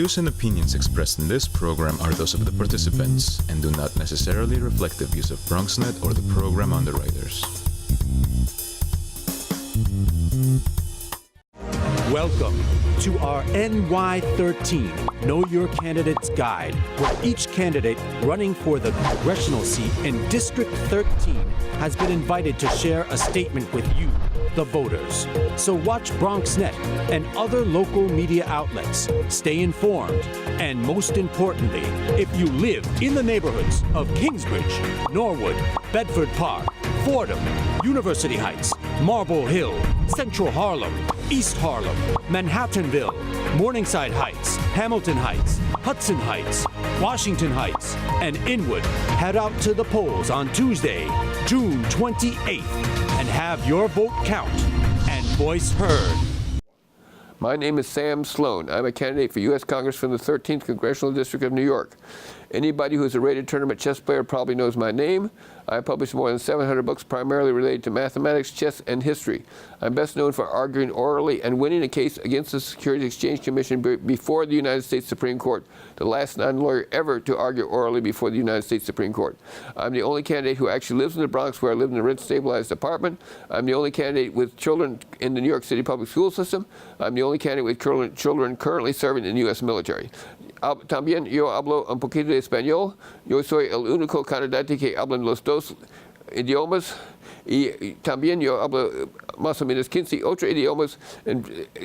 views and opinions expressed in this program are those of the participants and do not necessarily reflect the views of BronxNet or the program underwriters. Welcome to our NY13 Know Your Candidate's Guide, where each candidate running for the congressional seat in District 13 has been invited to share a statement with you, the voters. So watch BronxNet and other local media outlets. Stay informed. And most importantly, if you live in the neighborhoods of Kingsbridge, Norwood, Bedford Park, Fordham, University Heights, Marble Hill, Central Harlem, East Harlem, Manhattanville, Morningside Heights, Hamilton Heights, Hudson Heights, Washington Heights, and Inwood, head out to the polls on Tuesday, June 28th, and have your vote count and voice heard. My name is Sam Sloan. I'm a candidate for U.S. Congress from the 13th Congressional District of New York. Anybody who's a rated tournament chess player probably knows my name. I published more than 700 books primarily related to mathematics, chess, and history. I'm best known for arguing orally and winning a case against the Securities Exchange Commission before the United States Supreme Court, the last non-lawyer ever to argue orally before the United States Supreme Court. I'm the only candidate who actually lives in the Bronx, where I live in a rent-stabilized apartment. I'm the only candidate with children in the New York City public school system. I'm the only candidate with children currently serving in the U.S. military. También yo hablo un poquito de español. Yo soy el único candidato que hablan los dos idiomas. Y también yo hablo más o menos 15 otros idiomas.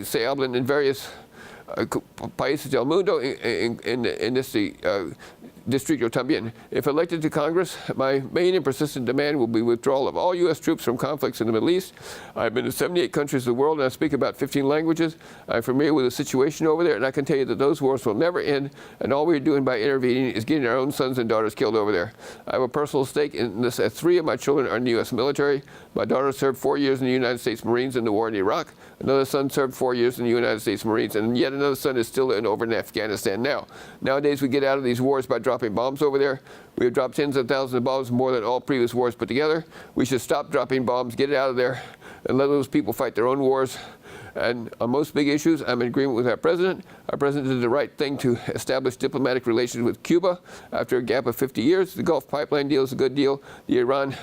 Se hablan en varios países del mundo en este distrito también. If elected to Congress, my main and persistent demand will be withdrawal of all U.S. troops from conflicts in the Middle East. I've been to 78 countries of the world, and I speak about 15 languages. I'm familiar with the situation over there, and I can tell you that those wars will never end, and all we're doing by intervening is getting our own sons and daughters killed over there. I have a personal stake in this, as 3 of my children are in the U.S. military. My daughter served 4 years in the United States Marines in the war in Iraq. Another son served 4 years in the United States Marines, and yet another son is still over in Afghanistan now. Nowadays, we get out of these wars by dropping bombs over there. We have dropped tens of thousands of bombs, more than all previous wars put together. We should stop dropping bombs, get it out of there, and let those people fight their own wars. And on most big issues, I'm in agreement with our president. Our president did the right thing to establish diplomatic relations with Cuba after a gap of 50 years. The Gulf Pipeline deal is a good deal. The Iran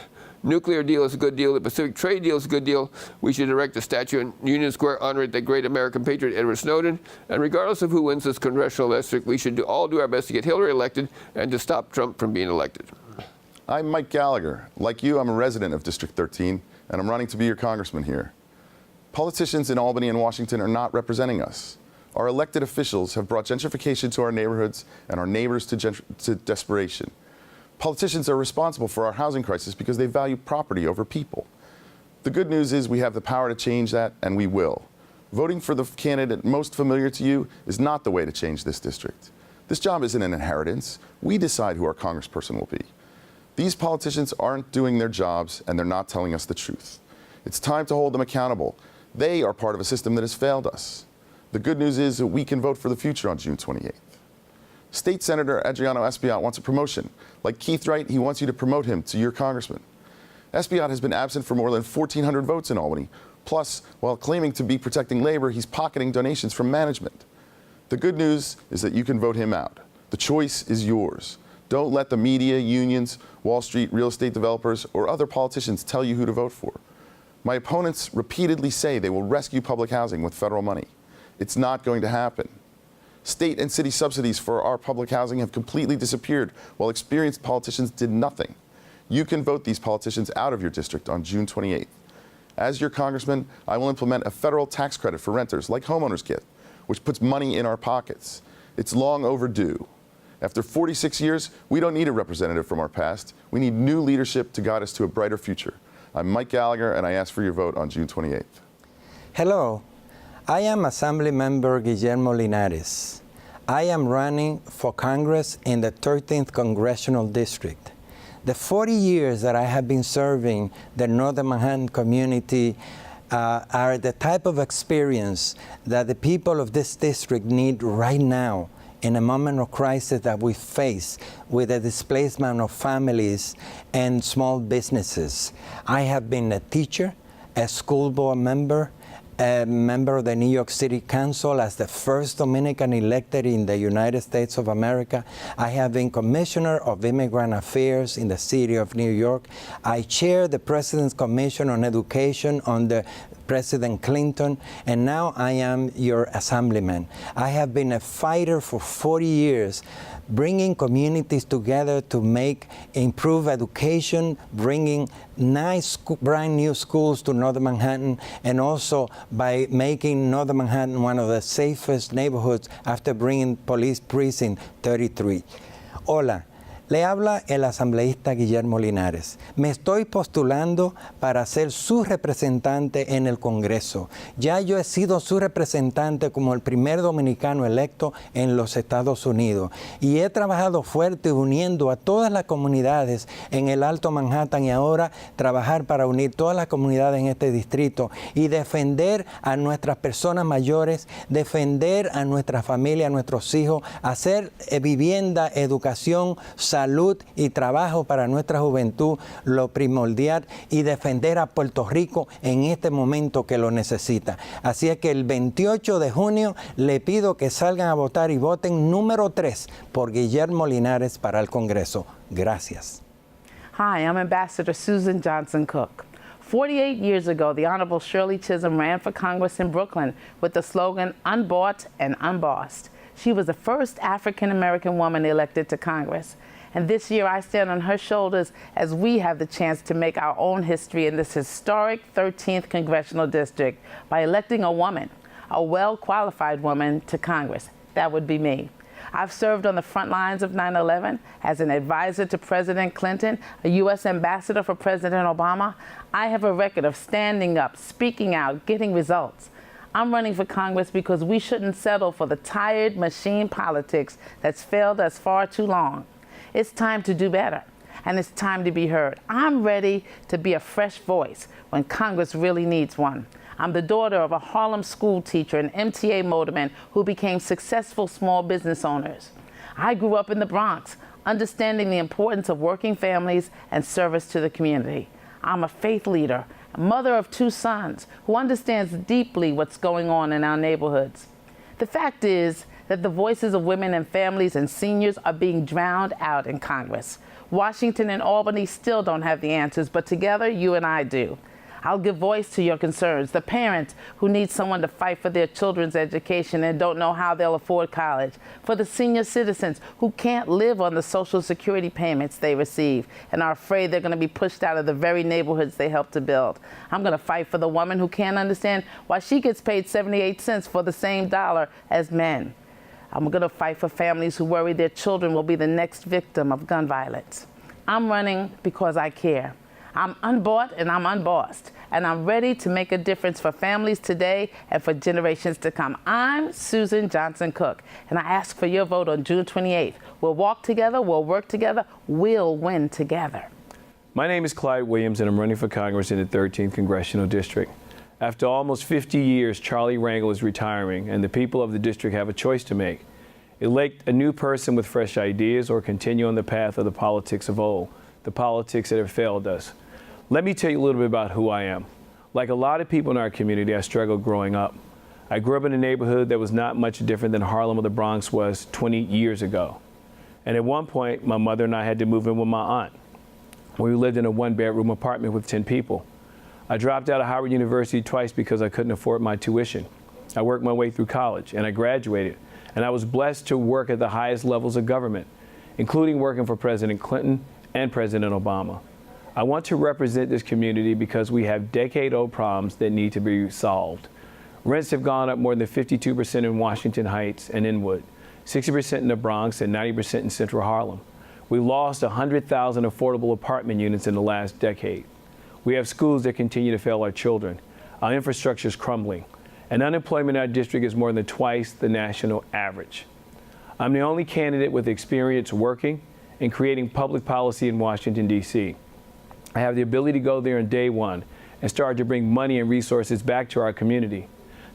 nuclear deal is a good deal. The Pacific trade deal is a good deal. We should erect a statue in Union Square honoring the great American patriot Edward Snowden. And regardless of who wins this congressional district, we should all do our best to get Hillary elected and to stop Trump from being elected. I'm Mike Gallagher. Like you, I'm a resident of District 13, and I'm running to be your congressman here. Politicians in Albany and Washington are not representing us. Our elected officials have brought gentrification to our neighborhoods and our neighbors to desperation. Politicians are responsible for our housing crisis because they value property over people. The good news is we have the power to change that, and we will. Voting for the candidate most familiar to you is not the way to change this district. This job isn't an inheritance. We decide who our congressperson will be. These politicians aren't doing their jobs, and they're not telling us the truth. It's time to hold them accountable. They are part of a system that has failed us. The good news is that we can vote for the future on June 28th. State Senator Adriano Espaillat wants a promotion. Like Keith Wright, he wants you to promote him to your congressman. Espaillat has been absent for more than 1,400 votes in Albany. Plus, while claiming to be protecting labor, he's pocketing donations from management. The good news is that you can vote him out. The choice is yours. Don't let the media, unions, Wall Street, real estate developers, or other politicians tell you who to vote for. My opponents repeatedly say they will rescue public housing with federal money. It's not going to happen. State and city subsidies for our public housing have completely disappeared, while experienced politicians did nothing. You can vote these politicians out of your district on June 28th. As your congressman, I will implement a federal tax credit for renters, like homeowners get, which puts money in our pockets. It's long overdue. After 46 years, we don't need a representative from our past. We need new leadership to guide us to a brighter future. I'm Mike Gallagher, and I ask for your vote on June 28th. Hello. I am Assembly Member Guillermo Linares. I am running for Congress in the 13th Congressional District. The 40 years that I have been serving the Northern Manhattan community are the type of experience that the people of this district need right now in a moment of crisis that we face with the displacement of families and small businesses. I have been a teacher, a school board member, a member of the New York City Council as the first Dominican elected in the United States of America. I have been Commissioner of Immigrant Affairs in the city of New York. I chair the President's Commission on Education under President Clinton, and now I am your assemblyman. I have been a fighter for 40 years, bringing communities together to improve education, bringing nice, brand new schools to Northern Manhattan, and also by making Northern Manhattan one of the safest neighborhoods after bringing Police Precinct 33. Hola. Le habla el asambleísta Guillermo Linares. Me estoy postulando para ser su representante en el Congreso. Ya yo he sido su representante como el primer dominicano electo en los Estados Unidos y he trabajado fuerte uniendo a todas las comunidades en el Alto Manhattan y ahora trabajar para unir todas las comunidades en este distrito y defender a nuestras personas mayores, defender a nuestra familia, a nuestros hijos, hacer vivienda, educación, salud y trabajo para nuestra juventud, lo primordial, y defender a Puerto Rico en este momento que lo necesita. Así es que el 28 de junio le pido que salgan a votar y voten número 3 por Guillermo Linares para el Congreso. Gracias. Hi, I'm Ambassador Susan Johnson Cook. 48 years ago, the Honorable Shirley Chisholm ran for Congress in Brooklyn with the slogan, "Unbought and Unbossed." She was the first African-American woman elected to Congress. And this year, I stand on her shoulders as we have the chance to make our own history in this historic 13th Congressional District by electing a woman, a well-qualified woman, to Congress. That would be me. I've served on the front lines of 9/11 as an advisor to President Clinton, a U.S. ambassador for President Obama. I have a record of standing up, speaking out, getting results. I'm running for Congress because we shouldn't settle for the tired machine politics that's failed us far too long. It's time to do better, and it's time to be heard. I'm ready to be a fresh voice when Congress really needs one. I'm the daughter of a Harlem school teacher and MTA motorman who became successful small business owners. I grew up in the Bronx, understanding the importance of working families and service to the community. I'm a faith leader, a mother of 2 sons who understands deeply what's going on in our neighborhoods. The fact is that the voices of women and families and seniors are being drowned out in Congress. Washington and Albany still don't have the answers, but together, you and I do. I'll give voice to your concerns, the parents who need someone to fight for their children's education and don't know how they'll afford college, for the senior citizens who can't live on the Social Security payments they receive and are afraid they're going to be pushed out of the very neighborhoods they helped to build. I'm going to fight for the woman who can't understand why she gets paid 78 cents for the same dollar as men. I'm going to fight for families who worry their children will be the next victim of gun violence. I'm running because I care. I'm unbought and I'm unbossed, and I'm ready to make a difference for families today and for generations to come. I'm Susan Johnson Cook, and I ask for your vote on June 28th. We'll walk together, we'll work together, we'll win together. My name is Clyde Williams, and I'm running for Congress in the 13th Congressional District. After almost 50 years, Charlie Rangel is retiring, and the people of the district have a choice to make. Elect a new person with fresh ideas or continue on the path of the politics of old, the politics that have failed us. Let me tell you a little bit about who I am. Like a lot of people in our community, I struggled growing up. I grew up in a neighborhood that was not much different than Harlem or the Bronx was 20 years ago. And at one point, my mother and I had to move in with my aunt. We lived in a 1-bedroom apartment with 10 people. I dropped out of Howard University twice because I couldn't afford my tuition. I worked my way through college and I graduated. And I was blessed to work at the highest levels of government, including working for President Clinton and President Obama. I want to represent this community because we have decade-old problems that need to be solved. Rents have gone up more than 52% in Washington Heights and Inwood, 60% in the Bronx, and 90% in Central Harlem. We lost 100,000 affordable apartment units in the last decade. We have schools that continue to fail our children. Our infrastructure is crumbling, and unemployment in our district is more than twice the national average. I'm the only candidate with experience working and creating public policy in Washington, D.C. I have the ability to go there on day one and start to bring money and resources back to our community.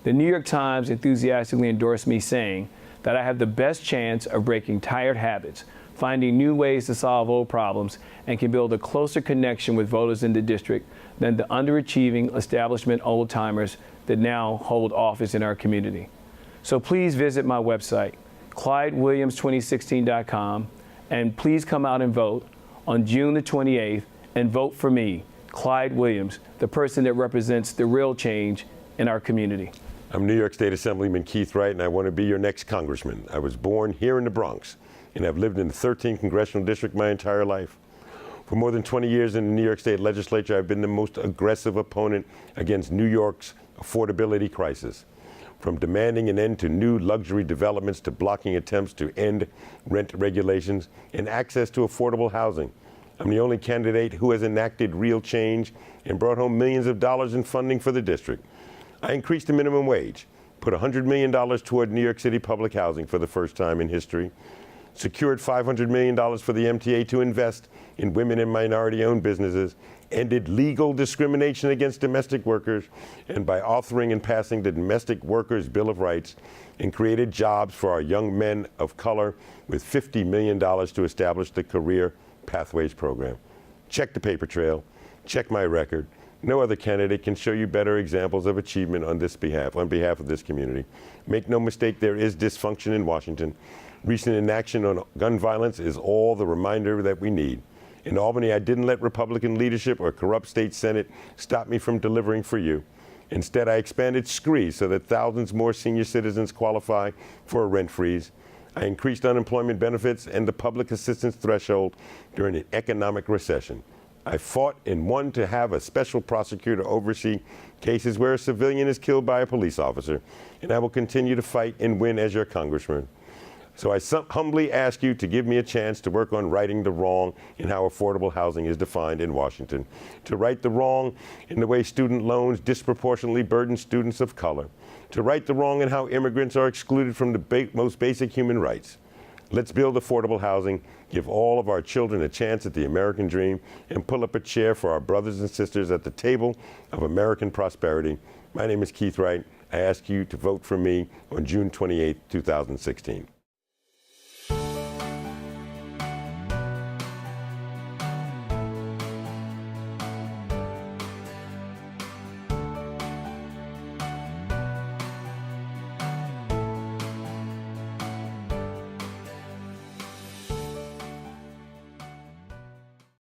The New York Times enthusiastically endorsed me, saying that I have the best chance of breaking tired habits, finding new ways to solve old problems, and can build a closer connection with voters in the district than the underachieving establishment old-timers that now hold office in our community. So please visit my website, ClydeWilliams2016.com, and please come out and vote on June the 28th and vote for me, Clyde Williams, the person that represents the real change in our community. I'm New York State Assemblyman Keith Wright, and I want to be your next congressman. I was born here in the Bronx, and I've lived in the 13th Congressional District my entire life. For more than 20 years in the New York State Legislature, I've been the most aggressive opponent against New York's affordability crisis. From demanding an end to new luxury developments to blocking attempts to end rent regulations and access to affordable housing. I'm the only candidate who has enacted real change and brought home millions of dollars in funding for the district. I increased the minimum wage, put $100 million toward New York City public housing for the first time in history, secured $500 million for the MTA to invest in women and minority-owned businesses, ended legal discrimination against domestic workers, and by authoring and passing the Domestic Workers Bill of Rights, and created jobs for our young men of color with $50 million to establish the Career Pathways Program. Check the paper trail, check my record. No other candidate can show you better examples of achievement on behalf of this community. Make no mistake, there is dysfunction in Washington. Recent inaction on gun violence is all the reminder that we need. In Albany, I didn't let Republican leadership or corrupt state Senate stop me from delivering for you. Instead, I expanded SCREE so that thousands more senior citizens qualify for a rent freeze. I increased unemployment benefits and the public assistance threshold during an economic recession. I fought and won to have a special prosecutor oversee cases where a civilian is killed by a police officer, and I will continue to fight and win as your congressman. So I humbly ask you to give me a chance to work on righting the wrong in how affordable housing is defined in Washington, to right the wrong in the way student loans disproportionately burden students of color, to right the wrong in how immigrants are excluded from the most basic human rights. Let's build affordable housing, give all of our children a chance at the American dream, and pull up a chair for our brothers and sisters at the table of American prosperity. My name is Keith Wright. I ask you to vote for me on June 28, 2016.